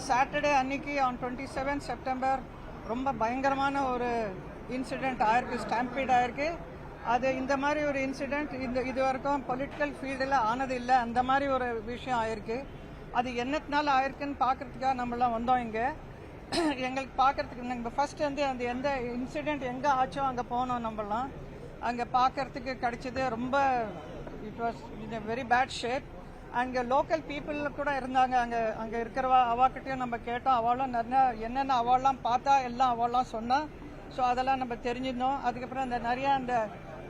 Saturday அன்னைக்கு on 27 September ரொம்ப பயங்கரமான ஒரு இன்சிடெண்ட் ஆயிருக்கு, ஸ்டாம்பீட் ஆயிருக்கு. அது இந்த மாதிரி ஒரு இன்சிடெண்ட் இது வரைக்கும் பொலிட்டிக்கல் ஃபீல்டில் ஆனது இல்லை. அந்த மாதிரி ஒரு விஷயம் ஆயிருக்கு. அது என்னத்தினால ஆயிருக்குன்னு பார்க்கறதுக்காக நம்மளாம் வந்தோம் இங்கே. எங்களுக்கு பார்க்கறதுக்கு நாங்கள் ஃபர்ஸ்ட் வந்து அந்த எந்த இன்சிடெண்ட் எங்கே ஆச்சோ அங்கே போனோம். நம்மளாம் அங்கே பார்க்கறதுக்கு கிடைச்சது ரொம்ப it was in very bad shape. அங்கே லோக்கல் பீப்புள் கூட இருந்தாங்க. அங்கே இருக்கிறவா அவாக்கிட்டையும் நம்ம கேட்டோம். அவளும் நிறைய என்னென்ன அவள்லாம் பார்த்தா எல்லாம் அவள்லாம் சொன்னா. ஸோ அதெல்லாம் நம்ம தெரிஞ்சிருந்தோம். அதுக்கப்புறம் அந்த நிறையா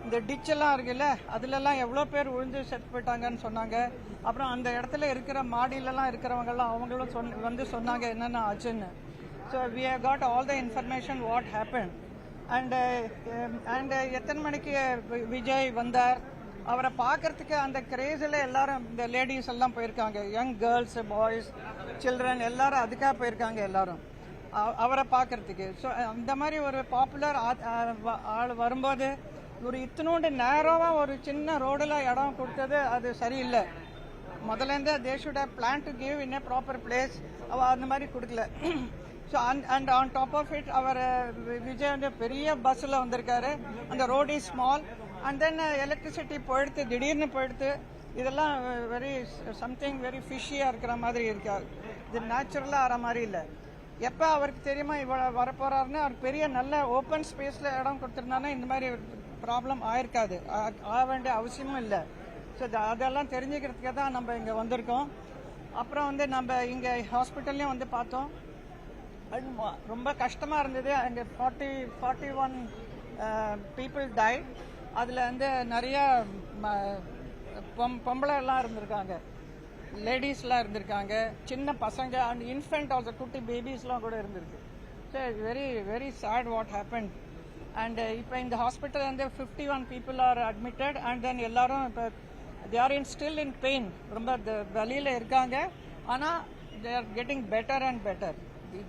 இந்த டிச்செல்லாம் இருக்குல்ல, அதுலலாம் எவ்வளோ பேர் விழுந்து செத்து போயிட்டாங்கன்னு சொன்னாங்க. அப்புறம் அந்த இடத்துல இருக்கிற மாடியிலலாம் இருக்கிறவங்கெல்லாம் அவங்களும் வந்து சொன்னாங்க என்னென்ன ஆச்சுன்னு. So we have got all the information what happen. And எத்தனை மணிக்கு விஜய் வந்தார், அவரை பார்க்கறதுக்கு அந்த கிரேஸில் எல்லாரும் இந்த லேடிஸ் எல்லாம் போயிருக்காங்க. யங் கேர்ள்ஸ், பாய்ஸ், சில்ட்ரன் எல்லாரும் அதுக்காக போயிருக்காங்க எல்லாரும் அவரை பார்க்கறதுக்கு. ஸோ அந்த மாதிரி ஒரு பாப்புலர் ஆள் வரும்போது ஒரு இத்தினோண்டு நேரமாக ஒரு சின்ன ரோடில் இடம் கொடுத்தது அது சரியில்லை. முதலேருந்து they should have plan to give in a proper place. அவள் அந்த மாதிரி கொடுக்கல. So and on top of it அவர் விஜய் வந்து பெரிய பஸ்ஸில் வந்திருக்காரு. அந்த road is small. And then electricity போயிடுத்து, திடீர்னு போயிடுத்து. இதெல்லாம் வெரி சம்திங் வெரி ஃபிஷியாக இருக்கிற மாதிரி இருக்காது. இது நேச்சுரலாக ஆகிற மாதிரி இல்லை. எப்போ அவருக்கு தெரியுமா இவ்வளோ வரப்போறாருன்னு அவர் பெரிய நல்ல ஓப்பன் ஸ்பேஸில் இடம் கொடுத்துருந்தானா இந்த மாதிரி ப்ராப்ளம் ஆயிருக்காது, ஆக வேண்டிய அவசியமும் இல்லை. ஸோ அதெல்லாம் தெரிஞ்சுக்கிறதுக்கே தான் நம்ம இங்கே வந்திருக்கோம். அப்புறம் வந்து நம்ம இங்கே ஹாஸ்பிட்டல்லையும் வந்து பார்த்தோம். ரொம்ப கஷ்டமாக இருந்தது. அங்கே 41 பீப்புள் டைட். அதில் வந்து நிறையா பொம்பளை எல்லாம் இருந்திருக்காங்க, லேடிஸ்லாம் இருந்திருக்காங்க, சின்ன பசங்க அண்ட் இன்ஃபென்ட் ஆல்சோ, குட்டி பேபிஸ்லாம் கூட இருந்திருக்கு. So very very sad what happen. And இப்போ இந்த ஹாஸ்பிட்டல் வந்து 51 people are admitted. And then எல்லாரும் இப்போ they are still in pain, ரொம்ப வலியில் இருக்காங்க. ஆனால் they are getting better and better.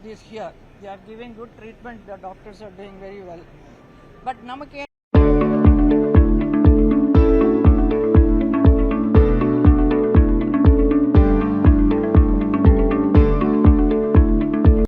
This here they are giving good treatment. The doctors are doing very well. But நமக்கு